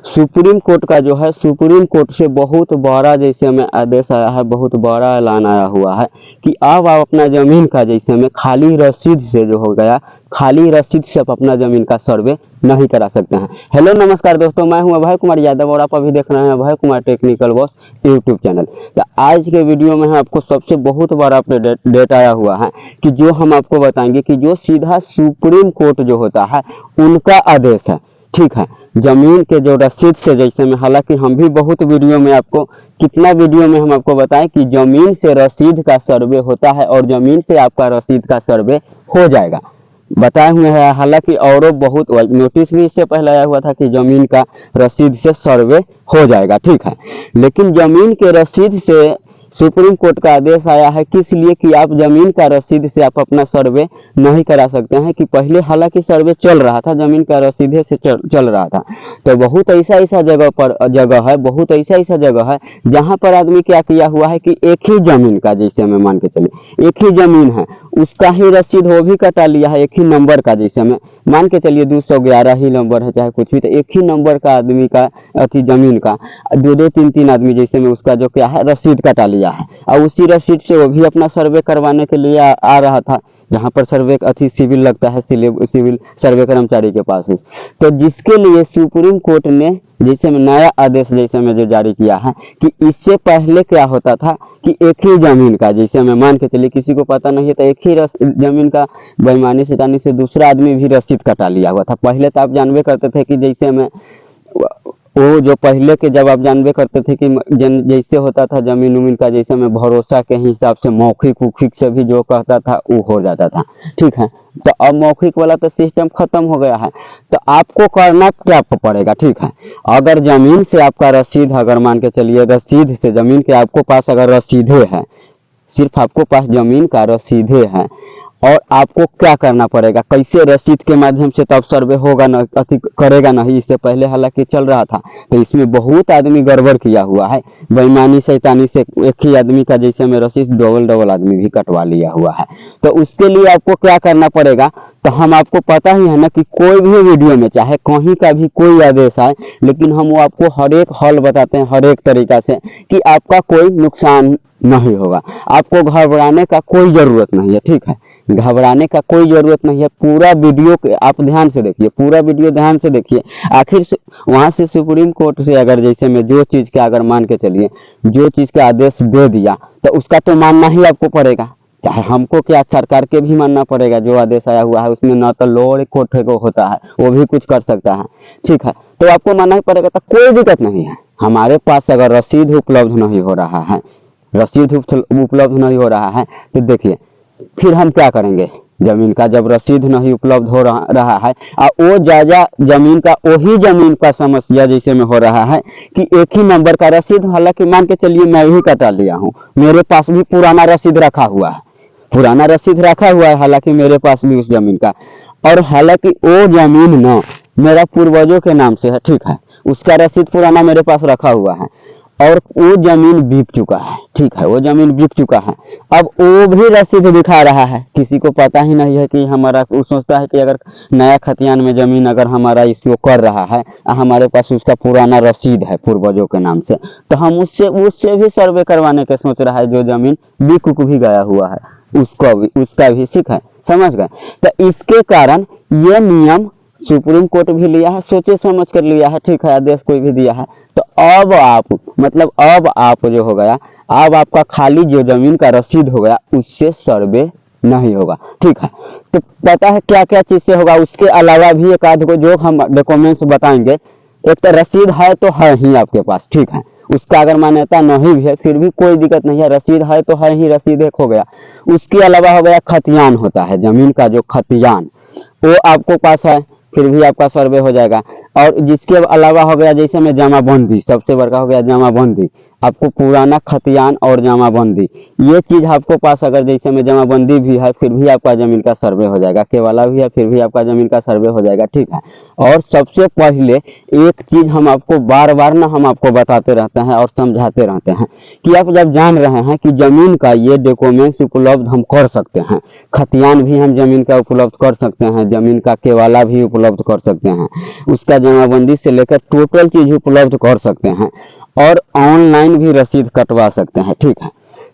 Supreme court का जो है, सुप्रीम कोर्ट से बहुत बड़ा जैसे हमें आदेश आया है, बहुत बड़ा ऐलान आया हुआ है कि अब आप अपना ज़मीन का जैसे हमें खाली रसीद से जो हो गया, खाली रसीद से आप अपना ज़मीन का सर्वे नहीं करा सकते हैं। हेलो नमस्कार दोस्तों, मैं हूं अभय कुमार यादव और आप अभी देख रहे हैं Abhay Kumar technical boss YouTube channel. तो आज के वीडियो में आपको सबसे बहुत बड़ा अपडेट आया हुआ है कि जो हम आपको बताएंगे कि जो सीधा सुप्रीम कोर्ट जो होता है उनका आदेश है, ठीक है, जमीन के जो रसीद से जैसे में, हालांकि हम भी बहुत वीडियो में आपको, कितना वीडियो में हम आपको बताएं कि जमीन से रसीद का सर्वे होता है और जमीन से आपका रसीद का सर्वे हो जाएगा, बताए हुए हैं। हालांकि और बहुत नोटिस भी इससे पहले आया हुआ था कि जमीन का रसीद से सर्वे हो जाएगा, ठीक है, लेकिन जमीन के रसीद से सुप्रीम कोर्ट का आदेश आया है किस लिए कि आप जमीन का रसीद से आप अपना सर्वे नहीं करा सकते हैं। कि पहले हालांकि सर्वे चल रहा था, जमीन का रसीद से चल रहा था, तो बहुत ऐसा जगह है, बहुत ऐसा जगह है जहां पर आदमी क्या किया हुआ है कि एक ही जमीन का, जैसे हमें मान के चलिए एक ही जमीन है उसका ही रसीद वो भी कटा लिया है, एक ही नंबर का, जैसे हमें मान के चलिए 211 ही नंबर है चाहे कुछ भी, तो एक ही नंबर का आदमी का अति जमीन का दो तीन आदमी जैसे में उसका जो क्या है रसीद कटा लिया है, और उसी रसीद से वो भी अपना सर्वे करवाने के लिए आ रहा था, जहाँ पर सर्वे अति सिविल लगता है, सिविल सर्वे कर्मचारी के पास ही। तो जिसके लिए सुप्रीम कोर्ट ने जैसे में नया आदेश जैसे में जो जारी किया है कि इससे पहले क्या होता था कि एक ही जमीन का, जैसे हमें मान के चलिए किसी को पता नहीं है तो एक ही जमीन का बेईमानी से दूसरा आदमी भी रसीद कटा लिया हुआ था। पहले तो आप जानबे करते थे कि जैसे हमें वो जो पहले के जब आप जानबे करते थे कि जैसे होता था जमीन उमीन का, जैसे में भरोसा के हिसाब से मौखिक से भी जो कहता था वो हो जाता था, ठीक है। तो अब मौखिक वाला तो सिस्टम खत्म हो गया है, तो आपको करना क्या पड़ेगा, ठीक है, अगर जमीन से आपका रसीद, अगर मान के चलिए रसीद से जमीन के आपको पास अगर रसीदे है, सिर्फ आपको पास जमीन का रसीदे है, और आपको क्या करना पड़ेगा, कैसे रसीद के माध्यम से तब सर्वे होगा न, करेगा नहीं। इससे पहले हालांकि चल रहा था, तो इसमें बहुत आदमी गड़बड़ किया हुआ है, बेईमानी शैतानी से एक ही आदमी का जैसे में रसीद डबल आदमी भी कटवा लिया हुआ है। तो उसके लिए आपको क्या करना पड़ेगा, तो हम आपको पता ही है ना कि कोई भी वीडियो में चाहे कहीं का भी कोई आदेश आए, लेकिन हम वो आपको हर एक हल बताते हैं, हर एक तरीका से, कि आपका कोई नुकसान नहीं होगा, आपको घबराने का कोई जरूरत नहीं है, ठीक है, घबराने का कोई जरूरत नहीं है। पूरा वीडियो आप ध्यान से देखिए, पूरा वीडियो ध्यान से देखिए, आखिर वहां से सुप्रीम कोर्ट से अगर जैसे में जो चीज का अगर मान के चलिए जो चीज का आदेश दे दिया तो उसका तो मानना ही आपको पड़ेगा, चाहे हमको क्या सरकार के भी मानना पड़ेगा। जो आदेश आया हुआ है उसमें न तो लोअर कोर्ट को होता है, वो भी कुछ कर सकता है, ठीक है, तो आपको मानना ही पड़ेगा। तो कोई दिक्कत नहीं है, हमारे पास अगर रसीद उपलब्ध नहीं हो रहा है, रसीद उपलब्ध नहीं हो रहा है, तो देखिए फिर हम क्या करेंगे, जमीन का जब रसीद नहीं उपलब्ध हो रहा है, और वो ज्यादा जमीन का वही जमीन का समस्या जैसे में हो रहा है कि एक ही नंबर का रसीद, हालांकि मान के चलिए मैं ही कटा लिया हूँ, मेरे पास भी पुराना रसीद रखा हुआ है, पुराना रसीद रखा हुआ है, हालांकि मेरे पास भी उस जमीन का, और हालांकि वो जमीन न मेरा पूर्वजों के नाम से है, ठीक है, उसका रसीद पुराना मेरे पास रखा हुआ है, और वो जमीन बिक चुका है, ठीक है, वो जमीन बिक चुका है। अब वो भी रसीद दिखा रहा है, किसी को पता ही नहीं है कि हमारा, वो सोचता है कि अगर नया खतियान में जमीन अगर हमारा इसको कर रहा है, हमारे पास उसका पुराना रसीद है पूर्वजों के नाम से, तो हम उससे भी सर्वे करवाने के सोच रहा है, जो जमीन बिक भी गया हुआ है उसका भी, ठीक है, समझ गए। तो इसके कारण ये नियम सुप्रीम कोर्ट भी लिया है, सोचे समझ कर लिया है, ठीक है, आदेश कोई भी दिया है। तो अब आप जो हो गया, अब आपका खाली जो जमीन का रसीद हो गया उससे सर्वे नहीं होगा, ठीक है। तो पता है क्या क्या चीज से होगा, उसके अलावा भी एक आध को जो हम डॉक्यूमेंट्स बताएंगे। एक तो रसीद है तो है ही आपके पास, ठीक है, उसका अगर मान्यता नहीं भी है फिर भी कोई दिक्कत नहीं है, रसीद है तो है ही, रसीद एक हो गया। उसके अलावा हो गया खतियान होता है, जमीन का जो खतियान वो आपको पास है, फिर भी आपका सर्वे हो जाएगा। और जिसके अलावा हो गया जैसे में जमाबंदी, सबसे बड़का हो गया जमाबंदी, आपको पुराना खतियान और जमाबंदी, ये चीज़ आपको पास अगर जैसे में जमाबंदी भी है फिर भी आपका ज़मीन का सर्वे हो जाएगा, केवाला भी है फिर भी आपका ज़मीन का सर्वे हो जाएगा, ठीक है। और सबसे पहले एक चीज़ हम आपको बार बार ना हम आपको बताते रहते हैं और समझाते रहते हैं कि आप जब जान रहे हैं कि ज़मीन का ये डॉक्यूमेंट्स उपलब्ध हम कर सकते हैं, खतियान भी हम ज़मीन का उपलब्ध कर सकते हैं, ज़मीन का केवाला भी उपलब्ध कर सकते हैं, उसका जमाबंदी से लेकर टोटल चीज़ उपलब्ध कर सकते हैं और ऑनलाइन भी रसीद कटवा सकते हैं, ठीक है।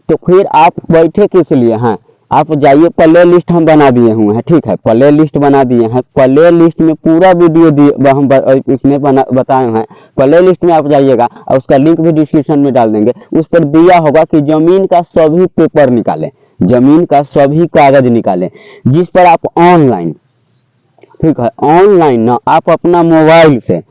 तो फिर आप बैठे किस लिए हैं, आप जाइए, प्ले लिस्ट हम बना दिए हुए हैं, ठीक है, प्ले लिस्ट बना दिए हैं, प्ले लिस्ट में पूरा वीडियो दिए हम उसमें बताए हैं, प्ले लिस्ट में आप जाइएगा और उसका लिंक भी डिस्क्रिप्शन में डाल देंगे, उस पर दिया होगा कि ज़मीन का सभी पेपर निकालें, ज़मीन का सभी कागज निकालें, जिस पर आप ऑनलाइन, ठीक है, ऑनलाइन ना आप अपना मोबाइल से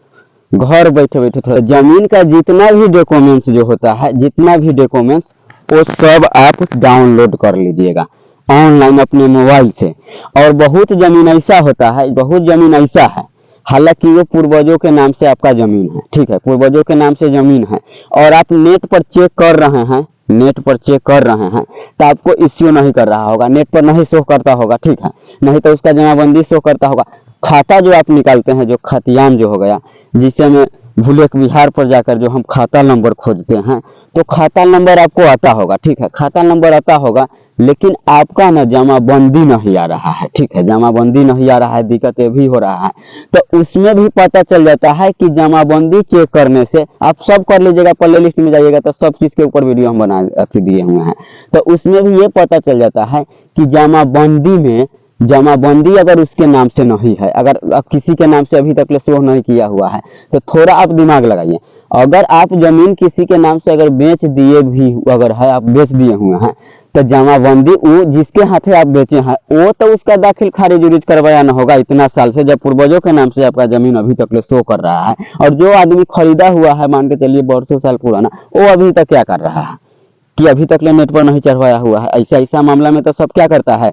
घर बैठे बैठे थोड़ा ज़मीन का जितना भी डॉक्यूमेंट्स जो होता है, जितना भी डॉक्यूमेंट्स वो सब आप डाउनलोड कर लीजिएगा ऑनलाइन अपने मोबाइल से। और बहुत ज़मीन ऐसा होता है, बहुत ज़मीन ऐसा है, हालांकि वो पूर्वजों के नाम से आपका ज़मीन है, ठीक है, पूर्वजों के नाम से ज़मीन है और आप नेट पर चेक कर रहे हैं, नेट पर चेक कर रहे हैं तो आपको इश्यू नहीं कर रहा होगा, नेट पर नहीं शो करता होगा, ठीक है, नहीं तो उसका जमाबंदी शो करता होगा। खाता जो आप निकालते हैं, जो खतियान जो हो गया, जिसे में भूलेख बिहार पर जाकर जो हम खाता नंबर खोजते हैं, तो खाता नंबर आपको आता होगा, ठीक है, खाता नंबर आता होगा, लेकिन आपका ना जमाबंदी नहीं आ रहा है, ठीक है, जमाबंदी नहीं आ रहा है, दिक्कत ये भी हो रहा है। तो उसमें भी पता चल जाता है कि जमाबंदी चेक करने से आप सब कर लीजिएगा, प्ले लिस्ट में जाइएगा तो सब चीज़ के ऊपर वीडियो हम बना दिए हुए हैं, तो उसमें भी ये पता चल जाता है कि जमाबंदी में, जमाबंदी अगर उसके नाम से नहीं है, अगर आप किसी के नाम से अभी तक शो नहीं किया हुआ है, तो थोड़ा आप दिमाग लगाइए, अगर आप ज़मीन किसी के नाम से अगर बेच दिए भी अगर है, आप बेच दिए हुए हैं, तो जमाबंदी वो जिसके हाथे आप बेचे हैं वो तो उसका दाखिल खारिज उरिज करवाना होगा इतना साल से, जब पूर्वजों के नाम से आपका ज़मीन अभी तक शो कर रहा है। और जो आदमी खरीदा हुआ है, मान के चलिए बरसों साल पुराना, वो अभी तक क्या कर रहा है कि अभी तक नेट पर नहीं चढ़वाया हुआ है। ऐसा मामला में तो सब क्या करता है,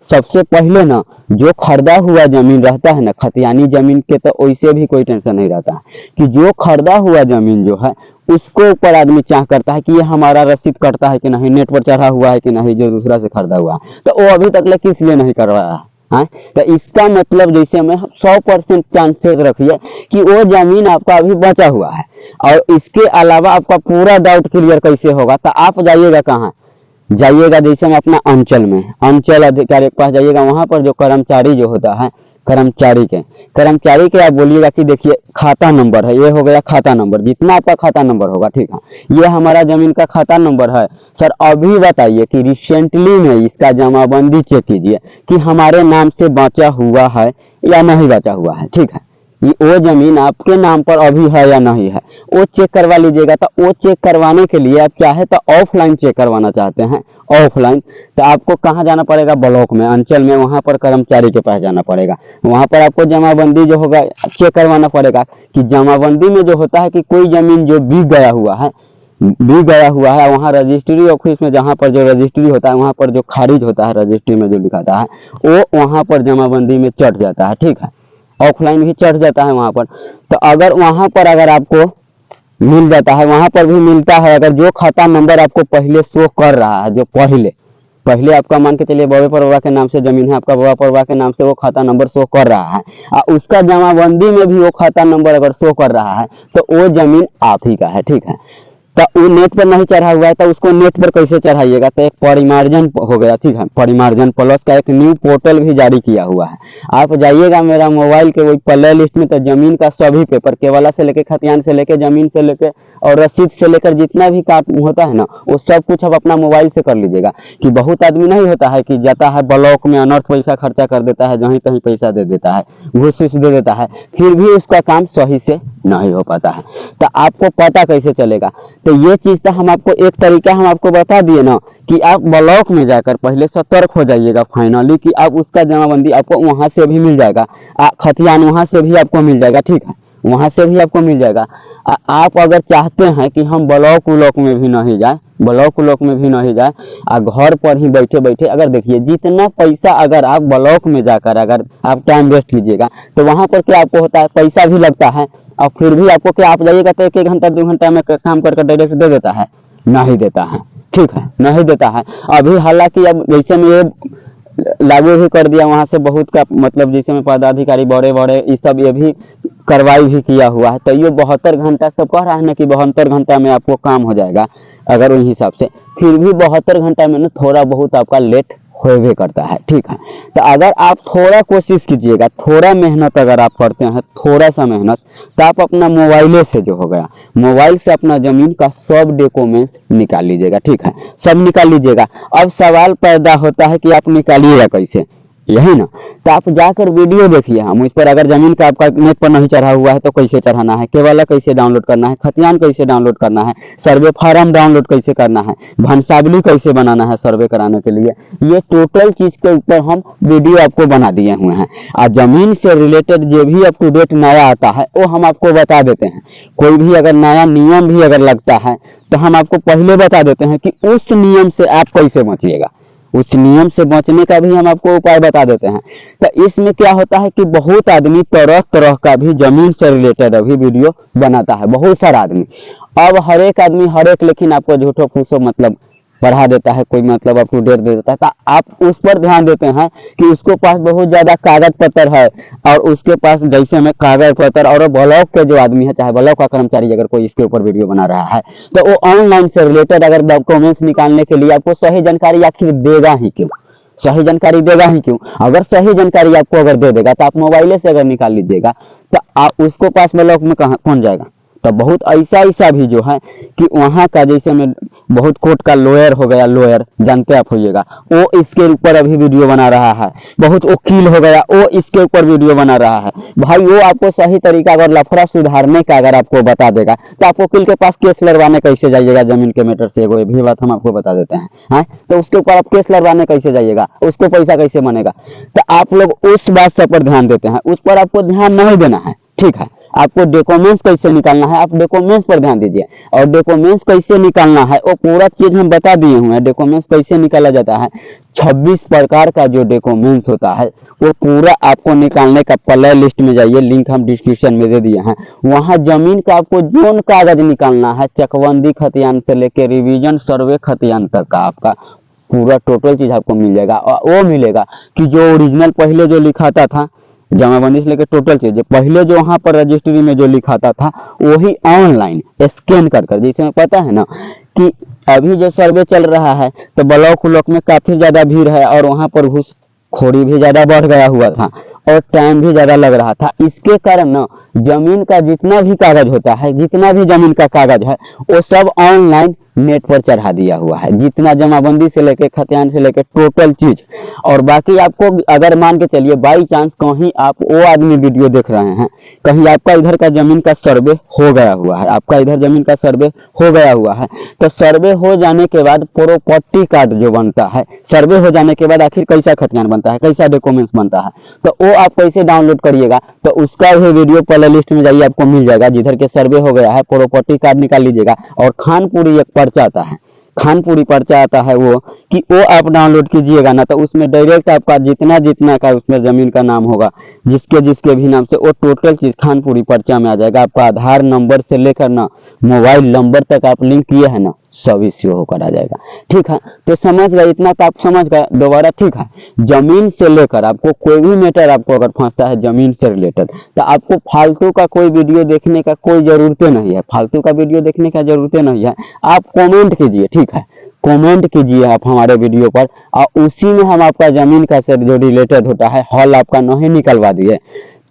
सबसे पहले ना जो खरीदा हुआ ज़मीन रहता है ना, खतियानी ज़मीन के तो वैसे भी कोई टेंशन नहीं रहता है कि जो खरीदा हुआ ज़मीन जो है उसको ऊपर आदमी चाह करता है कि ये हमारा रसीद कटता है कि नहीं, नेट पर चढ़ा हुआ है कि नहीं, जो दूसरा से खरीदा हुआ है, तो वो अभी तक किस लिए नहीं करवाया है। हाँ, तो इसका मतलब जैसे में 100% चांसेस रखिए कि वो ज़मीन आपका अभी बचा हुआ है। और इसके अलावा आपका पूरा डाउट क्लियर कैसे होगा, तो आप जाइएगा कहाँ, जाइएगा जैसे में अपना अंचल में, अंचल अधिकारी के पास जाइएगा, वहाँ पर जो कर्मचारी जो होता है, कर्मचारी के आप बोलिएगा कि देखिए खाता नंबर है, ये हो गया खाता नंबर, जितना आपका खाता नंबर होगा, ठीक है, ये हमारा ज़मीन का खाता नंबर है सर, अभी बताइए कि रिसेंटली में इसका जमाबंदी चेक कीजिए कि हमारे नाम से बचा हुआ है या नहीं बचा हुआ है, ठीक है, ये वो ज़मीन आपके नाम पर अभी है या नहीं है, वो चेक करवा लीजिएगा। तो वो चेक करवाने के लिए आप चाहे तो ऑफलाइन चेक करवाना चाहते हैं, ऑफलाइन, तो आपको कहाँ जाना पड़ेगा, ब्लॉक में, अंचल में, वहाँ पर कर्मचारी के पास जाना पड़ेगा, वहाँ पर आपको जमाबंदी जो होगा चेक करवाना पड़ेगा। कि जमाबंदी में जो होता है कि कोई ज़मीन जो बिक गया हुआ है, वहाँ रजिस्ट्री ऑफिस में, जहाँ पर जो रजिस्ट्री होता है, वहाँ पर जो खारिज होता है, रजिस्ट्री में जो लिखाता है, वो वहाँ पर जमाबंदी में चढ़ जाता है, ठीक है, ऑफलाइन भी चढ़ जाता है वहाँ पर। तो अगर वहाँ पर अगर आपको मिल जाता है, वहाँ पर भी मिलता है, अगर जो खाता नंबर आपको पहले शो कर रहा है, जो पहले आपका मान के चलिए बड़े परवा के नाम से ज़मीन है, आपका बड़ा परवा के नाम से वो खाता नंबर शो कर रहा है, उसका जमाबंदी में भी वो खाता नंबर अगर शो कर रहा है, तो वो ज़मीन आप ही का है, ठीक है। तो वो नेट पर नहीं चढ़ा हुआ है, तो उसको नेट पर कैसे चढ़ाइएगा, तो एक परिमार्जन हो गया, ठीक है, परिमार्जन प्लस का एक न्यू पोर्टल भी जारी किया हुआ है। आप जाइएगा मेरा मोबाइल के वही प्ले लिस्ट में, तो ज़मीन का सभी पेपर, केवाला से लेके खतियान से लेके ज़मीन से लेके और रसीद से लेकर जितना भी काम होता है ना, वो सब कुछ आप अपना मोबाइल से कर लीजिएगा। कि बहुत आदमी नहीं होता है कि जाता है ब्लॉक में, अनर्थ पैसा खर्चा कर देता है, जहीं कहीं पैसा दे देता है, घूस दे देता है, फिर भी उसका काम सही से नहीं हो पाता है। तो आपको पता कैसे चलेगा, तो ये चीज़ तो हम आपको एक तरीका हम आपको बता दिए ना कि आप ब्लॉक में जाकर पहले सतर्क हो जाइएगा फाइनली, कि आप उसका जमाबंदी आपको वहाँ से भी मिल जाएगा, खतियान वहाँ से भी आपको मिल जाएगा, ठीक है, वहाँ से भी आपको मिल जाएगा। आप अगर चाहते हैं कि हम ब्लॉक में भी नहीं जाए, घर पर ही बैठे बैठे अगर देखिए जितना पैसा अगर आप ब्लॉक में जाकर अगर आप टाइम वेस्ट कीजिएगा, तो वहाँ पर क्या आपको होता है, पैसा भी लगता है और फिर भी आपको क्या, आप जाइएगा तो 1 घंटा 2 घंटा में काम करके डायरेक्ट दे देता है? नहीं देता है, ठीक है, नहीं देता है। अभी हालांकि अब जैसे में ये लागू भी कर दिया, वहां से बहुत का मतलब जैसे में पदाधिकारी बड़े बड़े ये सब ये भी कार्रवाई भी किया हुआ है। तो ये 72 घंटा सब कह रहा है ना कि 72 घंटा में आपको काम हो जाएगा, अगर उन हिसाब से फिर भी 72 घंटा में ना थोड़ा बहुत आपका लेट होवे करता है, ठीक है। तो अगर आप थोड़ा कोशिश कीजिएगा, थोड़ा मेहनत अगर आप करते हैं, थोड़ा सा मेहनत, तो आप अपना मोबाइले से जो हो गया, मोबाइल से अपना जमीन का सब डॉक्यूमेंट्स निकाल लीजिएगा, ठीक है, सब निकाल लीजिएगा। अब सवाल पैदा होता है कि आप निकालिएगा कैसे, यही ना। तो आप जाकर वीडियो देखिए, हम उस पर अगर जमीन का आपका नेट पर नहीं चढ़ा हुआ है तो कैसे चढ़ाना है, केवाला कैसे डाउनलोड करना है, खतियान कैसे डाउनलोड करना है, सर्वे फार्म डाउनलोड कैसे करना है, भंसावली कैसे बनाना है सर्वे कराने के लिए, ये टोटल चीज के ऊपर हम वीडियो आपको बना दिए हुए हैं। और जमीन से रिलेटेड जो भी अप टू डेट नया आता है वो हम आपको बता देते हैं। कोई भी अगर नया नियम भी अगर लगता है तो हम आपको पहले बता देते हैं कि उस नियम से आप कैसे बचिएगा, उस नियम से बचने का भी हम आपको उपाय बता देते हैं। तो इसमें क्या होता है कि बहुत आदमी तरह तरह का भी जमीन से रिलेटेड अभी वीडियो बनाता है, बहुत सारा आदमी। अब हर एक आदमी हर एक लेकिन आपको झूठो फूसो मतलब बढ़ा देता है, कोई मतलब अप टू डेट दे देता है। तो आप उस पर ध्यान देते हैं कि उसके पास बहुत ज्यादा कागज पत्र है, और उसके पास जैसे में कागज पत्र और ब्लॉक के जो आदमी है, चाहे ब्लॉक का कर्मचारी अगर कोई इसके ऊपर वीडियो बना रहा है, तो वो ऑनलाइन से रिलेटेड अगर डॉक्यूमेंट्स निकालने के लिए आपको सही जानकारी आखिर देगा ही क्यों, सही जानकारी देगा ही क्यों? अगर सही जानकारी आपको अगर दे देगा तो आप मोबाइल से अगर निकाल लीजिएगा, तो आप उसको पास ब्लॉक में कहाँ कौन जाएगा? तो बहुत ऐसा भी जो है कि वहाँ का जैसे में बहुत कोर्ट का लॉयर हो गया, लॉयर जानते आप होइएगा, वो इसके ऊपर अभी वीडियो बना रहा है। बहुत वकील हो गया, वो इसके ऊपर वीडियो बना रहा है। भाई वो आपको सही तरीका अगर लफड़ा सुधारने का अगर आपको बता देगा तो आप वकील के पास केस लड़वाने कैसे जाइएगा जमीन के मैटर से? ये भी बात हम आपको बता देते हैं, हाँ? तो उसके ऊपर आप केस लड़वाने कैसे जाइएगा, उसको पैसा कैसे बनेगा? तो आप लोग उस बात से पर ध्यान देते हैं, उस पर आपको ध्यान नहीं देना है, ठीक है। आपको डॉक्यूमेंट्स कैसे निकालना है, आप डॉक्यूमेंट्स पर ध्यान दीजिए। और डॉक्यूमेंट्स कैसे निकालना है वो पूरा चीज हम बता दिए हुए हैं। डॉक्यूमेंट्स कैसे निकाला जाता है, 26 प्रकार का जो डॉक्यूमेंट्स होता है वो पूरा आपको निकालने का प्ले लिस्ट में जाइए, लिंक हम डिस्क्रिप्शन में दे दिए हैं। वहाँ जमीन का आपको जोन कागज निकालना है, चकबंदी खतियान से लेके रिवीजन सर्वे खतियान तक का आपका पूरा टोटल चीज आपको मिल जाएगा। और वो मिलेगा कि जो ओरिजिनल पहले जो लिखाता था जमाबंदी से लेकर टोटल चीज पहले जो वहाँ पर रजिस्ट्री में जो लिखाता था वही ऑनलाइन स्कैन कर कर, जैसे पता है ना कि अभी जो सर्वे चल रहा है तो ब्लॉक उलॉक में काफी ज्यादा भीड़ है और वहाँ पर घूसखोरी भी ज्यादा बढ़ गया हुआ था और टाइम भी ज्यादा लग रहा था। इसके कारण ना जमीन का जितना भी कागज होता है, जितना भी जमीन का कागज है वो सब ऑनलाइन नेट पर चढ़ा दिया हुआ है, जितना जमाबंदी से लेके खतियान से लेके टोटल चीज। और बाकी आपको अगर मान के चलिए बाई चांस कहीं आप वो आदमी वीडियो देख रहे हैं, कहीं आपका इधर का जमीन का सर्वे हो गया हुआ है, आपका इधर जमीन का सर्वे हो गया हुआ है, तो सर्वे हो जाने के बाद प्रॉपर्टी कार्ड जो बनता है, सर्वे हो जाने के बाद आखिर कैसा खतियान बनता है, कैसा डॉक्यूमेंट्स बनता है, तो वो आप कैसे डाउनलोड करिएगा, तो उसका भी वीडियो पहले लिस्ट में जाइए आपको मिल जाएगा। जिधर के सर्वे हो गया है प्रॉपर्टी कार्ड निकाल लीजिएगा। और खानपुरी एक पर्चा आता है, खानपुरी पर्चा आता है वो कि वो आप डाउनलोड कीजिएगा ना, तो उसमें डायरेक्ट आपका जितना जितना का उसमें जमीन का नाम होगा, जिसके जिसके भी नाम से, वो टोटल चीज खानपुरी पर्चा में आ जाएगा। आपका आधार नंबर से लेकर ना मोबाइल नंबर तक आप लिंक किए हैं ना, सभी शो होकर आ जाएगा, ठीक है। तो समझ गए, इतना तो आप समझ गए दोबारा, ठीक है। जमीन से लेकर आपको कोई भी मैटर आपको अगर फंसता है जमीन से रिलेटेड, तो आपको फालतू का कोई वीडियो देखने का कोई जरूरत नहीं है, फालतू का वीडियो देखने का जरूरत नहीं है। आप कमेंट कीजिए, ठीक है, कमेंट कीजिए आप हमारे वीडियो पर, और उसी में हम आपका जमीन का से जो रिलेटेड होता है हॉल आपका नहीं निकलवा दिए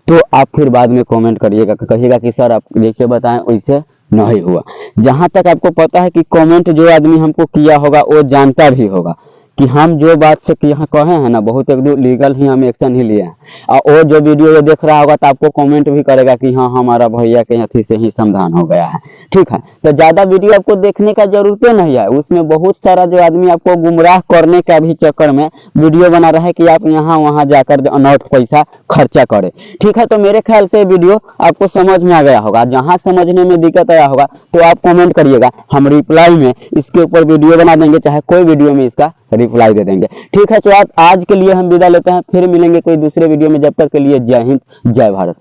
तो आप फिर बाद में कमेंट करिएगा, कहिएगा कि सर आप जैसे बताएं वैसे नहीं हुआ। जहां तक आपको पता है कि कमेंट जो आदमी हमको किया होगा वो जानता भी होगा कि हम जो बात से यहाँ कहे हैं ना, बहुत एक दो लीगल ही हम एक्शन ही लिए हैं। और वो जो वीडियो ये देख रहा होगा तो आपको कमेंट भी करेगा कि हाँ हमारा भैया के अथी से ही समाधान हो गया है, ठीक है। तो ज्यादा वीडियो आपको देखने का जरूरत नहीं है, उसमें बहुत सारा जो आदमी आपको गुमराह करने का भी चक्कर में वीडियो बना रहा है कि आप यहाँ वहाँ जाकर अनर्थ पैसा खर्चा करें, ठीक है। तो मेरे ख्याल से वीडियो आपको समझ में आ गया होगा। जहाँ समझने में दिक्कत आया होगा तो आप कमेंट करिएगा, हम रिप्लाई में इसके ऊपर वीडियो बना देंगे, चाहे कोई वीडियो में इसका रिप्लाई दे देंगे, ठीक है। तो आज के लिए हम विदा लेते हैं, फिर मिलेंगे कोई दूसरे वीडियो में। जब तक के लिए जय हिंद, जय भारत।